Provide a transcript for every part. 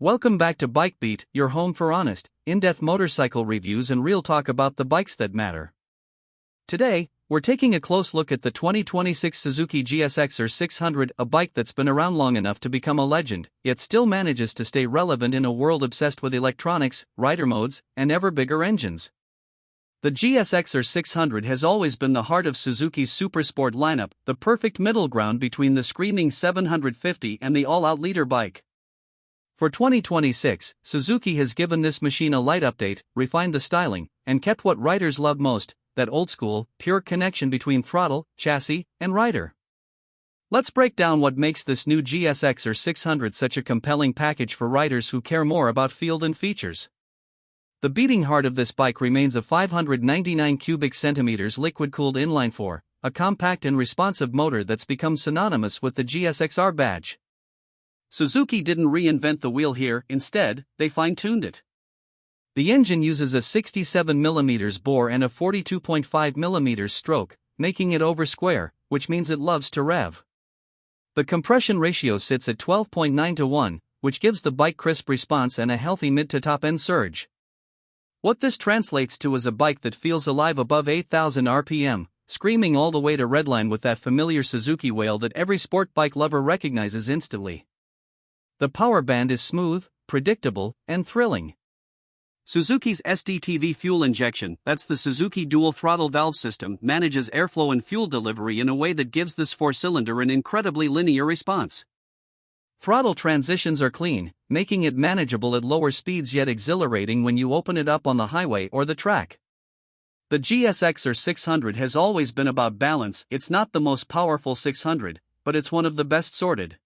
Welcome back to BikeBeat, your home for honest, in-depth motorcycle reviews and real talk about the bikes that matter. Today, we're taking a close look at the 2026 Suzuki GSX-R600, a bike that's been around long enough to become a legend, yet still manages to stay relevant in a world obsessed with electronics, rider modes, and ever bigger engines. The GSX-R600 has always been the heart of Suzuki's Supersport lineup, the perfect middle ground between the screaming 750 and the all-out leader bike. For 2026, Suzuki has given this machine a light update, refined the styling, and kept what riders love most, that old-school, pure connection between throttle, chassis, and rider. Let's break down what makes this new GSX-R600 such a compelling package for riders who care more about feel than features. The beating heart of this bike remains a 599 cubic centimeters liquid-cooled inline-four, a compact and responsive motor that's become synonymous with the GSX-R badge. Suzuki didn't reinvent the wheel here, instead, they fine-tuned it. The engine uses a 67mm bore and a 42.5mm stroke, making it over-square, which means it loves to rev. The compression ratio sits at 12.9:1, which gives the bike crisp response and a healthy mid-to-top-end surge. What this translates to is a bike that feels alive above 8,000 RPM, screaming all the way to redline with that familiar Suzuki wail that every sport bike lover recognizes instantly. The power band is smooth, predictable, and thrilling. Suzuki's SDTV fuel injection, that's the Suzuki dual throttle valve system, manages airflow and fuel delivery in a way that gives this four-cylinder an incredibly linear response. Throttle transitions are clean, making it manageable at lower speeds yet exhilarating when you open it up on the highway or the track. The GSX-R600 has always been about balance. It's not the most powerful 600, but it's one of the best sorted.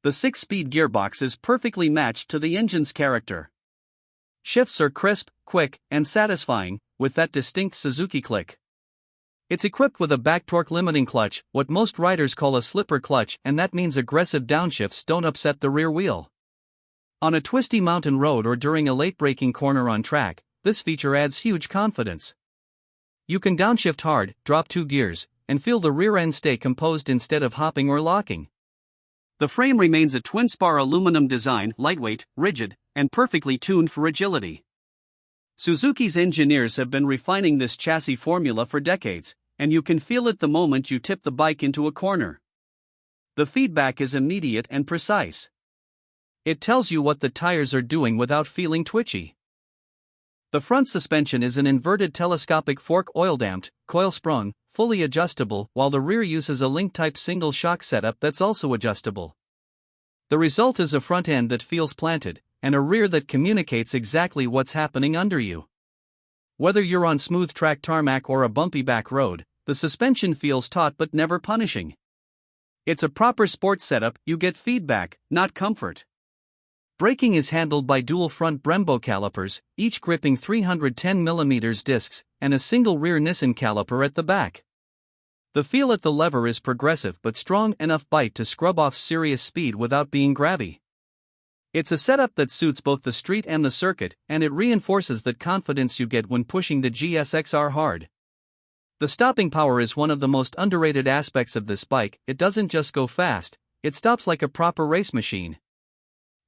The 6-speed gearbox is perfectly matched to the engine's character. Shifts are crisp, quick, and satisfying, with that distinct Suzuki click. It's equipped with a back torque limiting clutch, what most riders call a slipper clutch, and that means aggressive downshifts don't upset the rear wheel. On a twisty mountain road or during a late braking corner on track, this feature adds huge confidence. You can downshift hard, drop 2 gears, and feel the rear end stay composed instead of hopping or locking. The frame remains a twin-spar aluminum design, lightweight, rigid, and perfectly tuned for agility. Suzuki's engineers have been refining this chassis formula for decades, and you can feel it the moment you tip the bike into a corner. The feedback is immediate and precise. It tells you what the tires are doing without feeling twitchy. The front suspension is an inverted telescopic fork oil-damped, coil-sprung, fully adjustable, while the rear uses a link-type single shock setup that's also adjustable. The result is a front end that feels planted, and a rear that communicates exactly what's happening under you. Whether you're on smooth track tarmac or a bumpy back road, the suspension feels taut but never punishing. It's a proper sports setup. You get feedback, not comfort. Braking is handled by dual front Brembo calipers, each gripping 310mm discs, and a single rear Nissan caliper at the back. The feel at the lever is progressive but strong enough bite to scrub off serious speed without being grabby. It's a setup that suits both the street and the circuit, and it reinforces that confidence you get when pushing the GSX-R hard. The stopping power is one of the most underrated aspects of this bike. It doesn't just go fast, it stops like a proper race machine.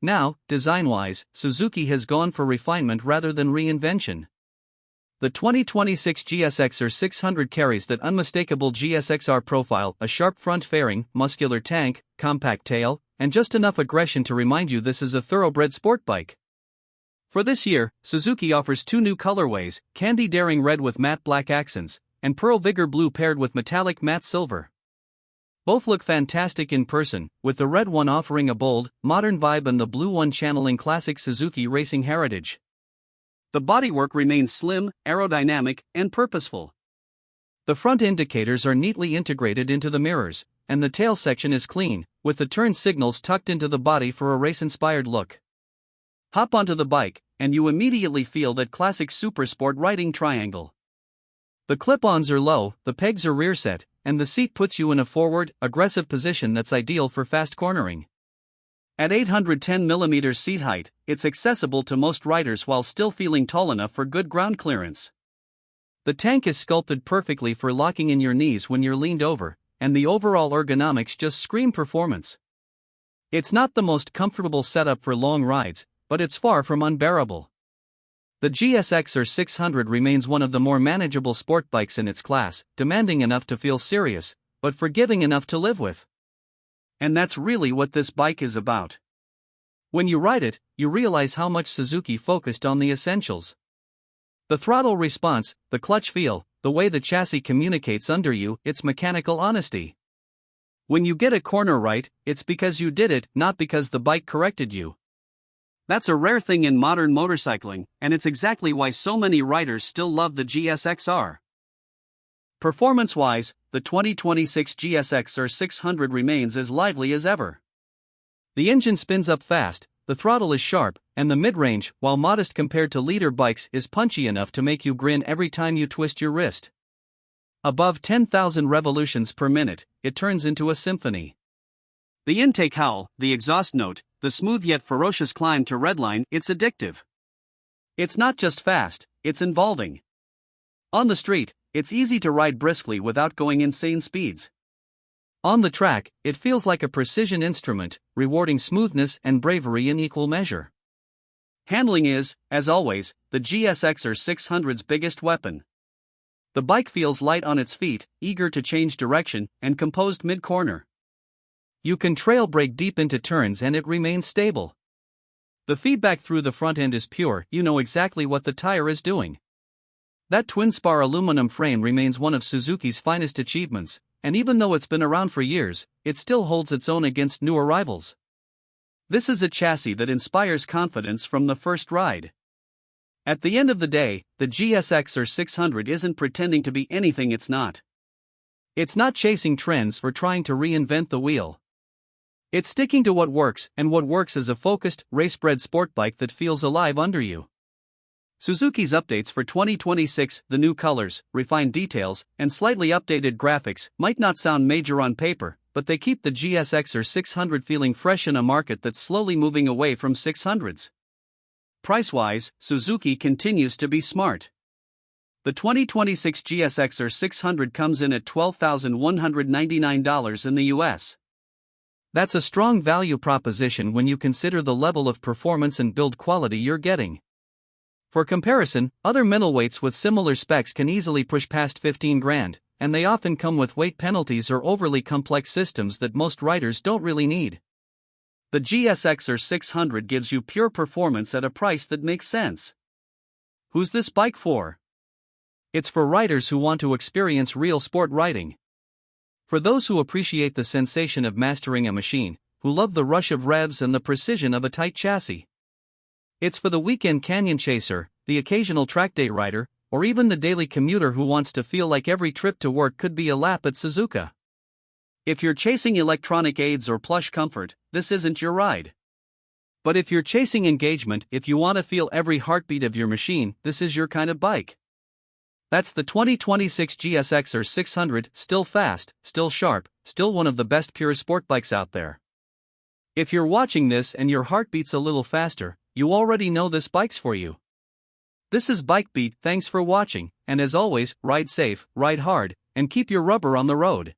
Now, design-wise, Suzuki has gone for refinement rather than reinvention. The 2026 GSX-R600 carries that unmistakable GSX-R profile, a sharp front fairing, muscular tank, compact tail, and just enough aggression to remind you this is a thoroughbred sport bike. For this year, Suzuki offers 2 new colorways, Candy Daring Red with matte black accents, and Pearl Vigor Blue paired with metallic matte silver. Both look fantastic in person, with the red one offering a bold, modern vibe and the blue one channeling classic Suzuki racing heritage. The bodywork remains slim, aerodynamic, and purposeful. The front indicators are neatly integrated into the mirrors, and the tail section is clean, with the turn signals tucked into the body for a race-inspired look. Hop onto the bike, and you immediately feel that classic Supersport riding triangle. The clip-ons are low, the pegs are rear set, and the seat puts you in a forward, aggressive position that's ideal for fast cornering. At 810mm seat height, it's accessible to most riders while still feeling tall enough for good ground clearance. The tank is sculpted perfectly for locking in your knees when you're leaned over, and the overall ergonomics just scream performance. It's not the most comfortable setup for long rides, but it's far from unbearable. The GSX-R600 remains one of the more manageable sport bikes in its class, demanding enough to feel serious, but forgiving enough to live with. And that's really what this bike is about. When you ride it, you realize how much Suzuki focused on the essentials. The throttle response, the clutch feel, the way the chassis communicates under you, its mechanical honesty. When you get a corner right, it's because you did it, not because the bike corrected you. That's a rare thing in modern motorcycling, and it's exactly why so many riders still love the GSX-R. Performance-wise, the 2026 GSX-R600 remains as lively as ever. The engine spins up fast, the throttle is sharp, and the mid-range, while modest compared to leader bikes, is punchy enough to make you grin every time you twist your wrist. Above 10,000 revolutions per minute, it turns into a symphony. The intake howl, the exhaust note, the smooth yet ferocious climb to redline, it's addictive. It's not just fast, it's involving. On the street, it's easy to ride briskly without going insane speeds. On the track, it feels like a precision instrument, rewarding smoothness and bravery in equal measure. Handling is, as always, the GSX-R600's biggest weapon. The bike feels light on its feet, eager to change direction, and composed mid-corner. You can trail brake deep into turns and it remains stable. The feedback through the front end is pure, you know exactly what the tire is doing. That twin-spar aluminum frame remains one of Suzuki's finest achievements, and even though it's been around for years, it still holds its own against newer rivals. This is a chassis that inspires confidence from the first ride. At the end of the day, the GSX-R600 isn't pretending to be anything it's not. It's not chasing trends or trying to reinvent the wheel. It's sticking to what works, and what works is a focused, race-bred sport bike that feels alive under you. Suzuki's updates for 2026, the new colors, refined details, and slightly updated graphics, might not sound major on paper, but they keep the GSX-R600 feeling fresh in a market that's slowly moving away from 600s. Price-wise, Suzuki continues to be smart. The 2026 GSX-R600 comes in at $12,199 in the US. That's a strong value proposition when you consider the level of performance and build quality you're getting. For comparison, other middleweights with similar specs can easily push past 15 grand, and they often come with weight penalties or overly complex systems that most riders don't really need. The GSX-R600 gives you pure performance at a price that makes sense. Who's this bike for? It's for riders who want to experience real sport riding. For those who appreciate the sensation of mastering a machine, who love the rush of revs and the precision of a tight chassis. It's for the weekend canyon chaser, the occasional track day rider, or even the daily commuter who wants to feel like every trip to work could be a lap at Suzuka. If you're chasing electronic aids or plush comfort, this isn't your ride. But if you're chasing engagement, if you want to feel every heartbeat of your machine, this is your kind of bike. That's the 2026 GSX-R600, still fast, still sharp, still one of the best pure sport bikes out there. If you're watching this and your heart beats a little faster, you already know this bike's for you. This is BikeBeat, thanks for watching, and as always, ride safe, ride hard, and keep your rubber on the road.